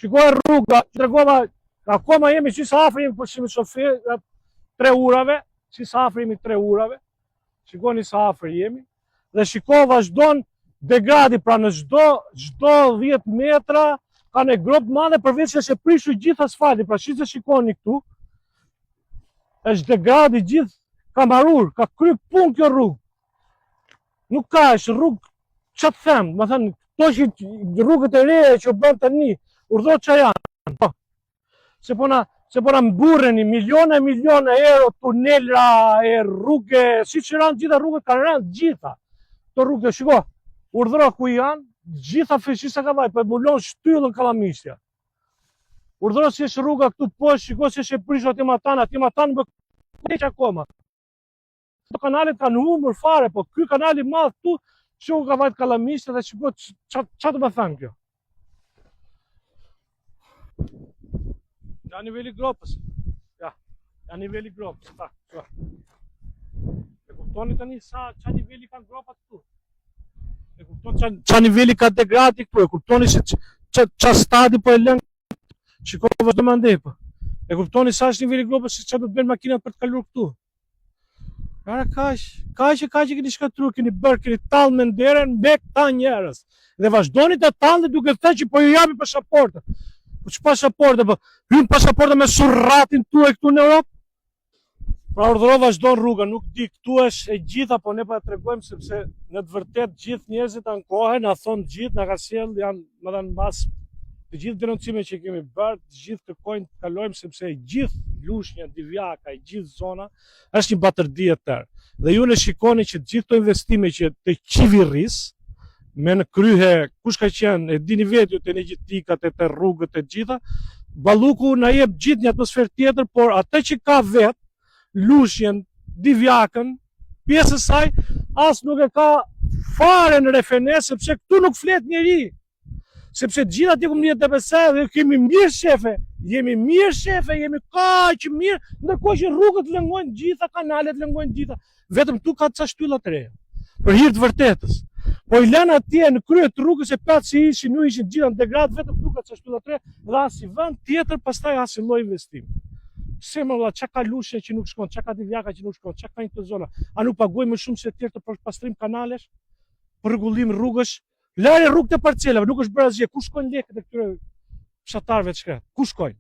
Shikoj rruga, tregova, akoma jemi si sa afër jemi për shofer 3 urave, si sa afër jemi 3 urave. Shikoni sa afër jemi. Dhe shiko vazhdon degradi, pra në çdo 10 metra ka një grop madhe përveç që është prishur gjithë asfalti. Pra siç e shikoni këtu, është degradi gjithë ka marrur, ka kryer punë kjo rrugë. Nuk ka, është rrugë, ç'a të them, më thënë, këto që rrugët e reja që bën tani, urdhro që janë. Se po na mburreni miliona euro tunela e rrugë, siç janë gjitha rrugët kanë rënë gjitha. Këto rrugë, shiko, urdhro ku janë, gjitha fshisa ka vaj, po mbulon shtyllën Kallamishtja. Urdhro si është rruga këtu poshtë, shiko se është e prishur aty matan më keq akoma. Këto kanalet kanë humbur fare, po ky kanal i madh këtu, shiko ka vajt Kallamishtja dhe shiko ç'a do të them kjo. Ja niveli gropës. Ja niveli gropës, ta. E kuptoni tani ç'a niveli kanë gropat këtu. E kuptoni ç'a niveli ka degradi këtu, e kuptoni se ç'a stadi po e lën. Shikoj vazhdo mandej po. E kuptoni sa është niveli gropës, se ç'a do të bëjnë makinat për të kaluar këtu. Ara kaq që keni shkatruar, keni bërë, keni tallë me nderën me këta njerëz. Dhe vazhdoni të tallni duke thënë që po ju japi pasaportën. Po që pasaporte, po hyn pasaporte me surratin tuaj këtu në Europë? Pra urdhëro vazhdon rruga, nuk di këtu është e gjitha, po ne po ja tregojmë sepse në të vërtet gjithë njerëzit ankohen, na thon gjithë, na ka sjell janë, më thënë mbas të gjithë denoncimet që kemi bërë, të gjithë kërkojnë të kalojmë sepse gjithë Lushnja, Divjaka, gjithë zona është një batërdi e tërë. Dhe ju ne shikoni që gjithë këto investime që të qeverisë me në kryhe, kush ka qenë, e dini vetë ju të energjetikat e të rrugët e gjitha, Balluku na jep gjithë një atmosferë tjetër, por atë që ka vetë, Lushnjën, Divjakën, pjesën saj, as nuk e ka fare në refenes, sepse këtu nuk flet njeri. Sepse gjitha t'i komunitetet të besaj dhe kemi mirë shefe, jemi kaq mirë, ndërkohë që rrugët lëngojnë gjitha, kanalet lëngojnë gjitha, vetëm tu ka ca shtylla të reja, për hir të vërtetës. Po i lënë atje në krye të rrugës e pat si ishin, nuk ishin gjitha në degradë, vetëm tu ka ca shtylla të reja, dhe as i vend tjetër, pastaj as i lloj investimi. Se më valla, çka ka Lushnja që nuk shkon, çka ka Divjaka që nuk shkon, çka ka këto zona, a nuk paguajmë më shumë se të tjerë për pastrim kanalesh, për rregullim rrugësh? Lare rrugë të parcelave, nuk është bërë asgjë. Ku shkojnë lekët e këtyre fshatarëve të shkret? Ku shkojnë?